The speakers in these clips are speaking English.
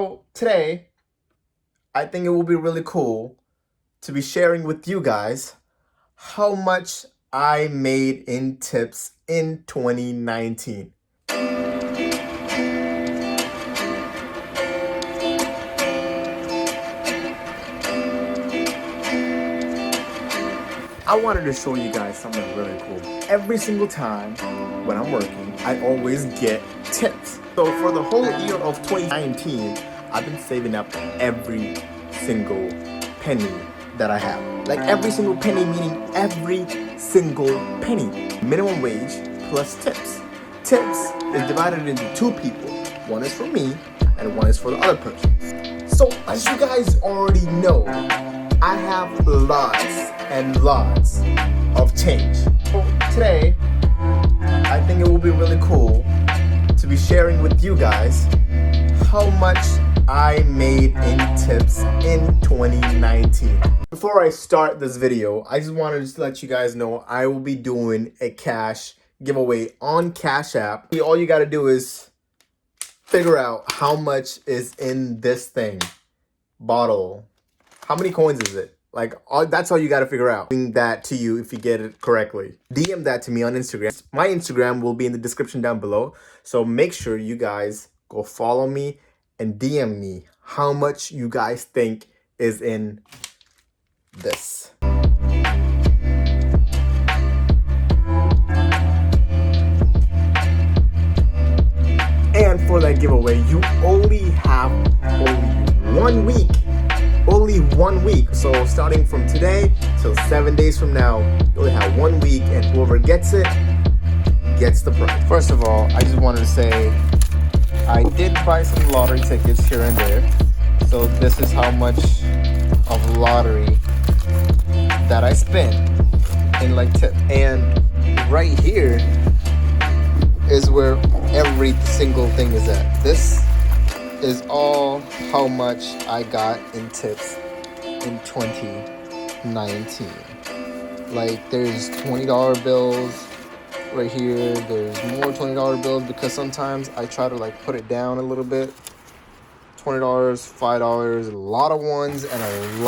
So today, I think it will be really cool to be sharing with you guys how much I made in tips in 2019. I wanted to show you guys something really cool. Every single time when I'm working, I always get tips. So for the whole year of 2019, I've been saving up every single penny that I have. Like every single penny, meaning every single penny. Minimum wage plus tips. Tips is divided into two people. One is for me and one is for the other person. So as you guys already know, I have lots and lots of change. So today, I think it will be really cool to be sharing with you guys how much I made in tips in 2019. Before I start this video, I just wanted to let you guys know I will be doing a cash giveaway on Cash App. All you gotta do is figure out how much is in this thing. Bottle. How many coins is it? That's all you got to figure out. Bring that to you if you get it correctly. DM that to me on Instagram. My Instagram will be in the description down below. So make sure you guys go follow me and DM me how much you guys think is in this. And for that giveaway, you only have 1 week. Only 1 week. So starting from today till 7 days from now, you only have 1 week, and whoever gets it gets the prize. First of all, I just wanted to say I did buy some lottery tickets here and there. So this is how much of lottery that I spent in like tip. And right here is where every single thing is at. This is all how much I got in tips in 2019. Like there's $20 bills right here. There's more $20 bills because sometimes I try to like put it down a little bit. $20, $5, a lot of ones and a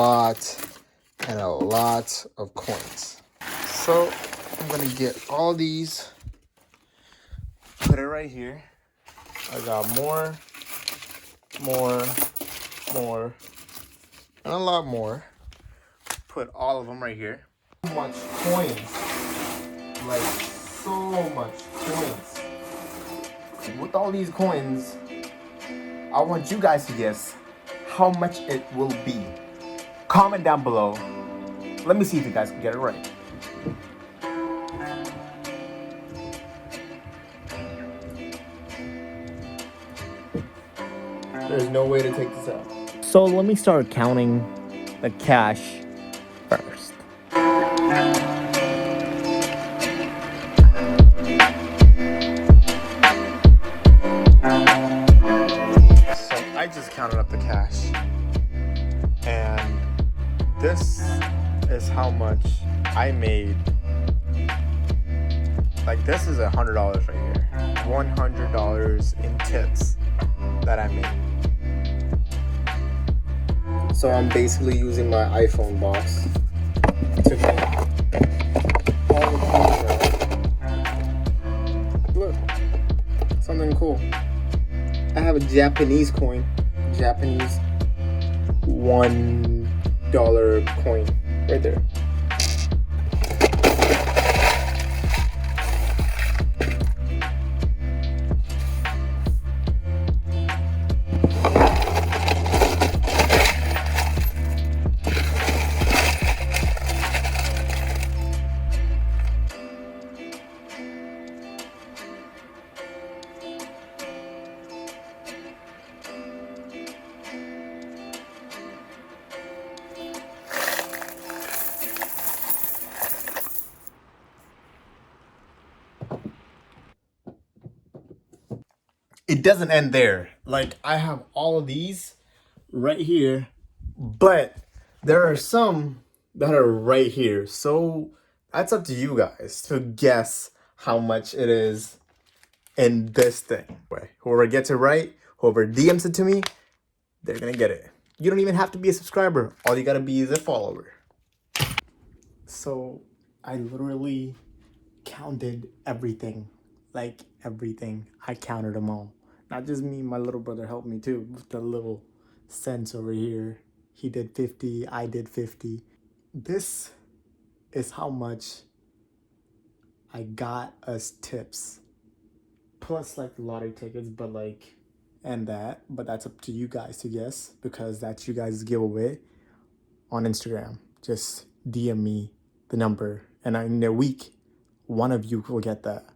lot of coins. So I'm gonna get all these, put it right here. I got more, and a lot more. Put all of them right here. So much coins, like so much coins. With all these coins, I want you guys to guess how much it will be. Comment down below. Let me see if you guys can get it right. There's no way to take this out. So let me start counting the cash first. So I just counted up the cash. And this is how much I made. Like this is $100 right here. $100 in tips that I made. So I'm basically using my iPhone box to get all the coins out. Look, something cool. I have a Japanese coin, Japanese $1 coin right there. It doesn't end there. Like I have all of these right here, but there are some that are right here. So that's up to you guys to guess how much it is in this thing. Whoever gets it right, whoever DMs it to me, they're gonna get it. You don't even have to be a subscriber. All you gotta be is a follower. So I literally counted everything, like everything. I counted them all. Not just me, my little brother helped me too with the little cents over here. He did 50, I did 50. This is how much I got as tips. Plus like the lottery tickets, but like, and that, but that's up to you guys to guess because that's you guys' giveaway on Instagram. Just DM me the number and in a week, one of you will get that.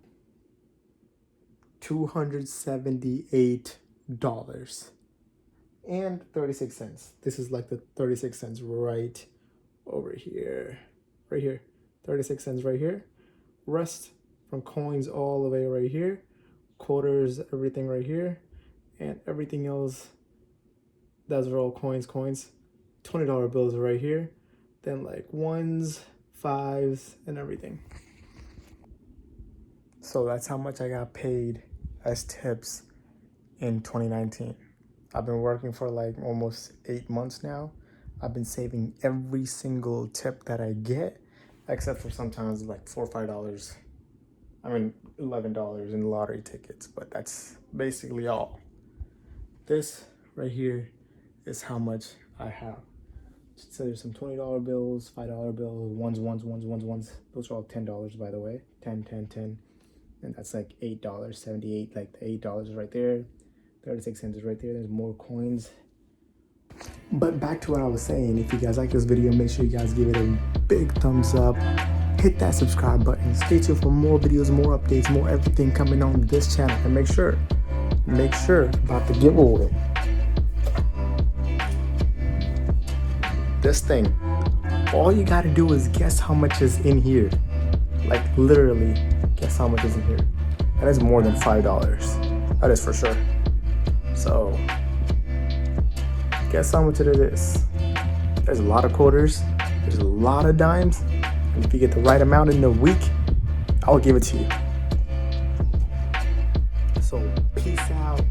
$278.36. This is like the 36 cents right over here. Right here. 36 cents right here. Rest from coins all the way right here. Quarters, everything right here. And everything else, those are all coins. $20 bills are right here. Then like ones, fives, and everything. So that's how much I got paid as tips in 2019. I've been working for like almost 8 months now. I've been saving every single tip that I get, except for sometimes like $4 or $5. I mean, $11 in lottery tickets, but that's basically all. This right here is how much I have. So there's some $20 bills, $5 bills, ones. Those are all $10, by the way. 10. And that's like $8.78, like the $8 is right there. 36 cents is right there. There's more coins. But back to what I was saying, if you guys like this video, make sure you guys give it a big thumbs up. Hit that subscribe button. Stay tuned for more videos, more updates, more everything coming on this channel. And make sure about the giveaway. This thing, all you gotta do is guess how much is in here. Like literally, guess how much is in here. That is more than $5. That is for sure. So, guess how much it is. There's a lot of quarters. There's a lot of dimes. And if you get the right amount in a week, I'll give it to you. So, peace out.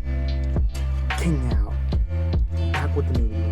King out. Back with the new video.